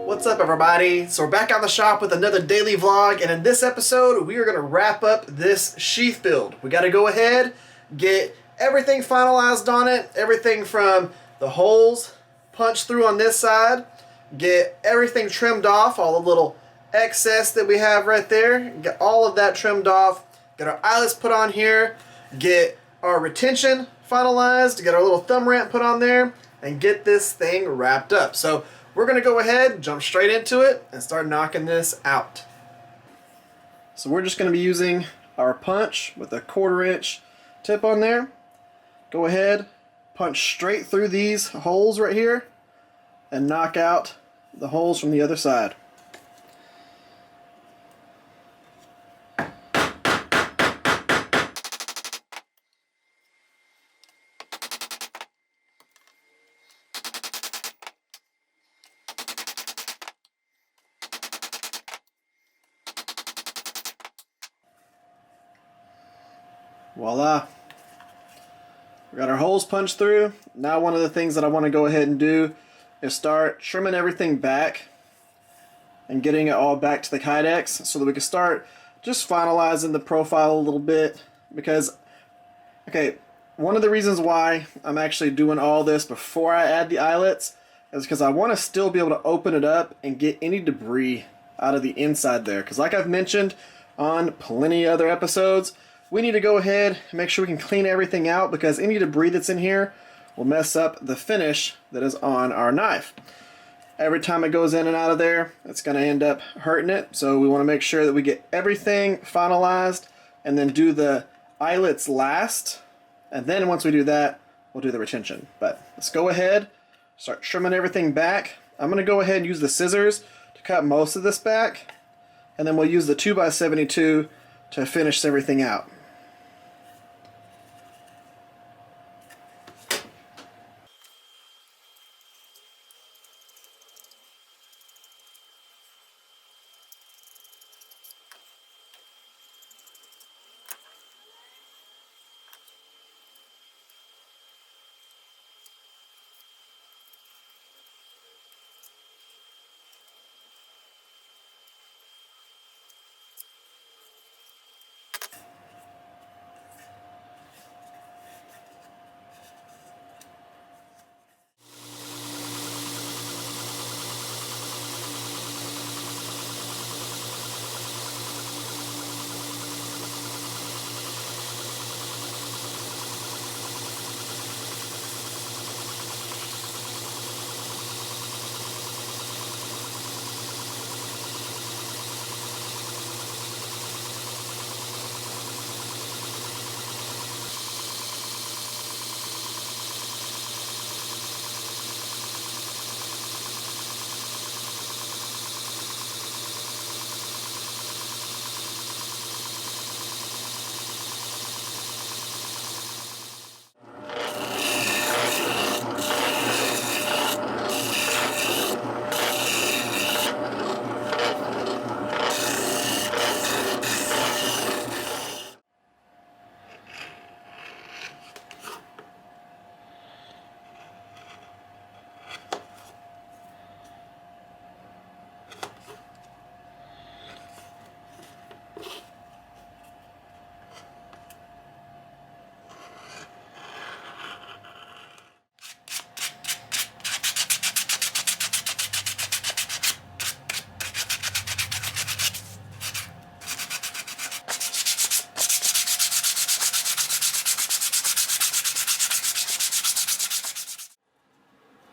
What's up, everybody? So we're back on the shop with another daily vlog, and in this episode we are going to wrap up this sheath build. We got to go ahead, get everything finalized on it, everything from the holes punched through on this side, get everything trimmed off, all the little excess that we have right there, get all of that trimmed off, get our eyelets put on here, get our retention finalized, get our little thumb ramp put on there, and get this thing wrapped up. So we're going to go ahead, jump straight into it, and start knocking this out. So we're just going to be using our punch with a 1/4 inch tip on there. Go ahead, punch straight through these holes right here, and knock out the holes from the other side. Voila. We got our holes punched through. Now one of the things that I want to go ahead and do is start trimming everything back and getting it all back to the Kydex so that we can start just finalizing the profile a little bit. Because, okay, one of the reasons why I'm actually doing all this before I add the eyelets is because I want to still be able to open it up and get any debris out of the inside there. Because like I've mentioned on plenty other episodes, we need to go ahead and make sure we can clean everything out, because any debris that's in here will mess up the finish that is on our knife. Every time it goes in and out of there, it's going to end up hurting it. So we want to make sure that we get everything finalized and then do the eyelets last. And then once we do that, we'll do the retention. But let's go ahead, start trimming everything back. I'm going to go ahead and use the scissors to cut most of this back. And then we'll use the 2x72 to finish everything out.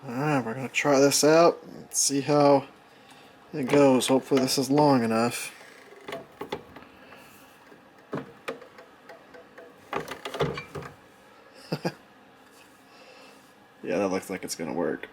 Alright, we're going to try this out and see how it goes. Hopefully this is long enough. Yeah, that looks like it's going to work.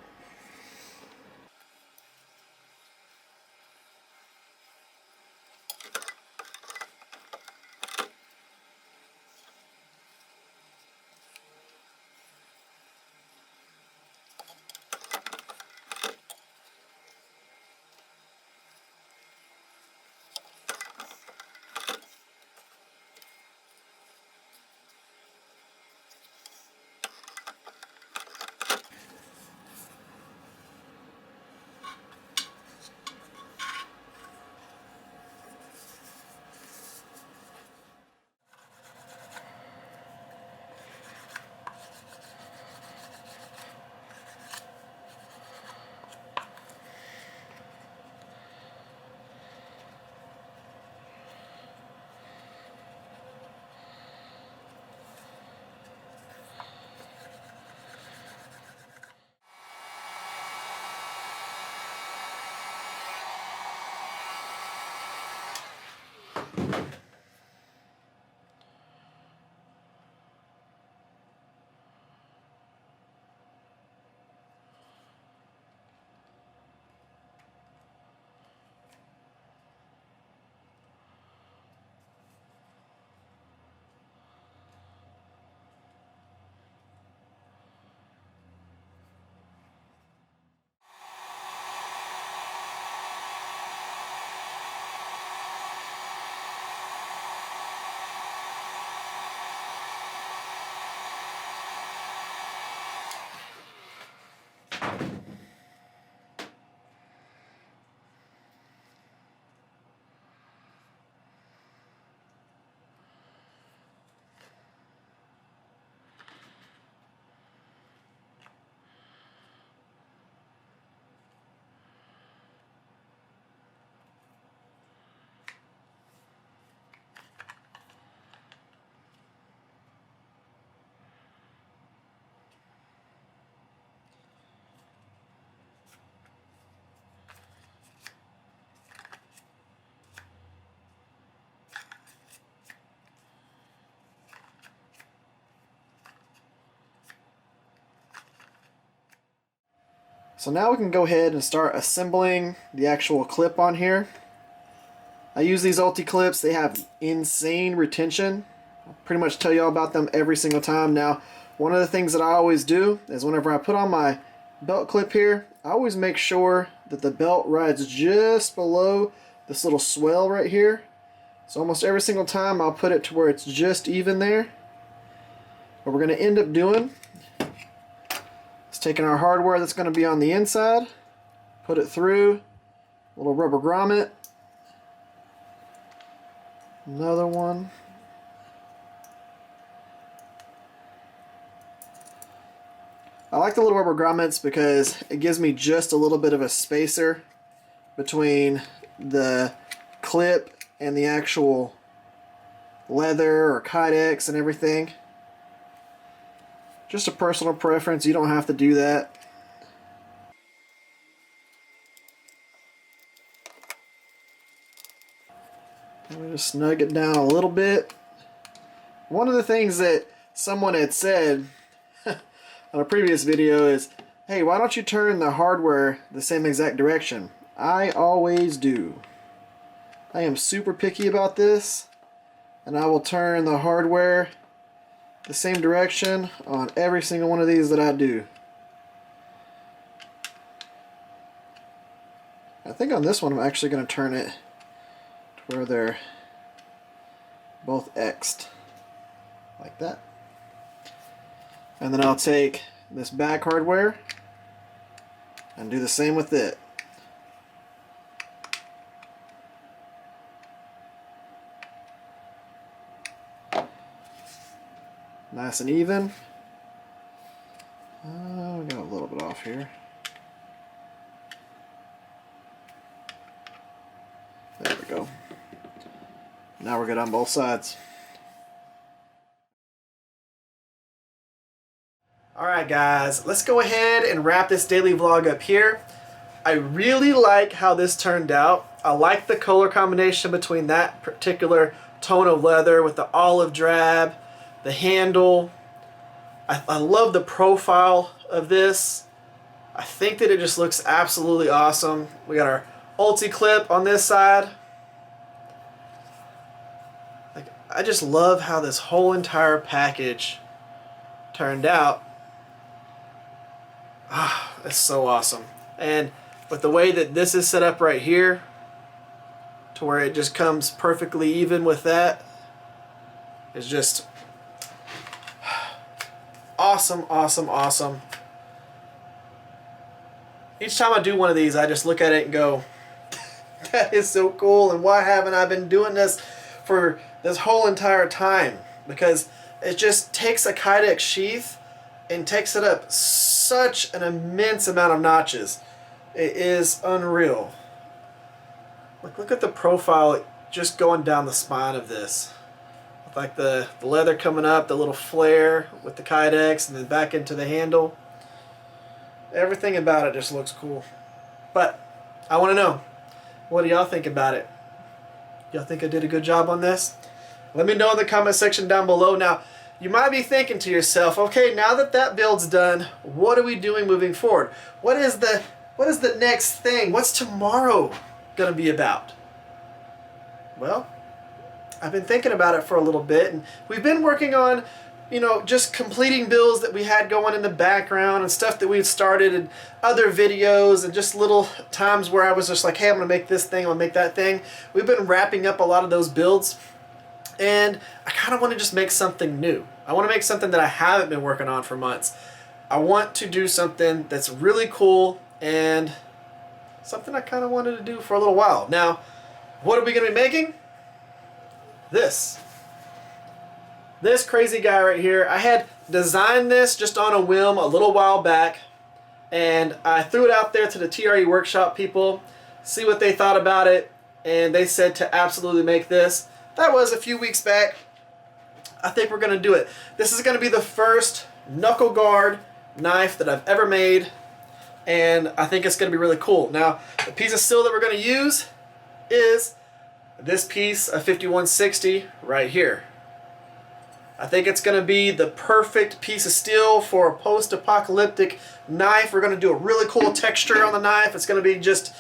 So now we can go ahead and start assembling the actual clip on here. I use these Ulti clips. They have insane retention. I pretty much tell y'all about them every single time. Now, one of the things that I always do is whenever I put on my belt clip here, I always make sure that the belt rides just below this little swell right here. So almost every single time I'll put it to where it's just even there. What we're going to end up doing is taking our hardware that's going to be on the inside, put it through a little rubber grommet, another one, I like the little rubber grommets because it gives me just a little bit of a spacer between the clip and the actual leather or Kydex and everything. Just a personal preference, you don't have to do that. Let me just snug it down a little bit. One of the things that someone had said on a previous video is, hey, why don't you turn the hardware the same exact direction? I always do. I am super picky about this, and I will turn the hardware the same direction on every single one of these that I do. I think on this one I'm actually going to turn it to where they're both X'd, like that. And then I'll take this back hardware and do the same with it. Nice and even. We got a little bit off here. There we go. Now we're good on both sides. Alright guys, let's go ahead and wrap this daily vlog up here. I really like how this turned out. I like the color combination between that particular tone of leather with the olive drab, the handle. I love the profile of this. I think that it just looks absolutely awesome. We got our Ulti clip on this side. I just love how this whole entire package turned out. Ah, it's so awesome. And with the way that this is set up right here, to where it just comes perfectly even with that, is just awesome, awesome, awesome. Each time I do one of these, I just look at it and go, that is so cool, and why haven't I been doing this for this whole entire time? Because it just takes a Kydex sheath and takes it up such an immense amount of notches. It is unreal. Look at the profile just going down the spine of this. With like the leather coming up, the little flare with the Kydex, and then back into the handle. Everything about it just looks cool. But I want to know, what do y'all think about it? Y'all think I did a good job on this? Let me know in the comment section down below. Now, you might be thinking to yourself, okay, now that that build's done, what are we doing moving forward? What is the next thing? What's tomorrow gonna be about? Well, I've been thinking about it for a little bit, and we've been working on, you know, just completing builds that we had going in the background and stuff that we'd started and other videos and just little times where I was just like, hey, I'm gonna make this thing, I'm gonna make that thing. We've been wrapping up a lot of those builds. And I kind of want to just make something new. I want to make something that I haven't been working on for months. I want to do something that's really cool and something I kind of wanted to do for a little while. Now, what are we going to be making? This crazy guy right here. I had designed this just on a whim a little while back, and I threw it out there to the TRE workshop people, see what they thought about it, and they said to absolutely make this. That was a few weeks back. I think we're going to do it. This is going to be the first knuckle guard knife that I've ever made, and I think it's going to be really cool. Now, the piece of steel that we're going to use is this piece of 5160 right here. I think it's going to be the perfect piece of steel for a post-apocalyptic knife. We're going to do a really cool texture on the knife. It's going to be just,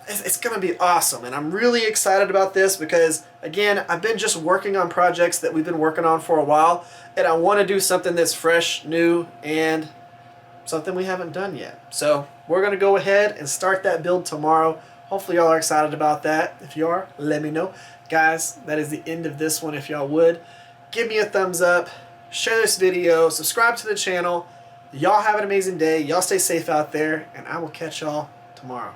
it's going to be awesome. And I'm really excited about this because, again, I've been just working on projects that we've been working on for a while. And I want to do something that's fresh, new, and something we haven't done yet. So we're going to go ahead and start that build tomorrow. Hopefully y'all are excited about that. If you are, let me know. Guys, that is the end of this one. If y'all would, give me a thumbs up, share this video, subscribe to the channel. Y'all have an amazing day. Y'all stay safe out there, and I will catch y'all tomorrow.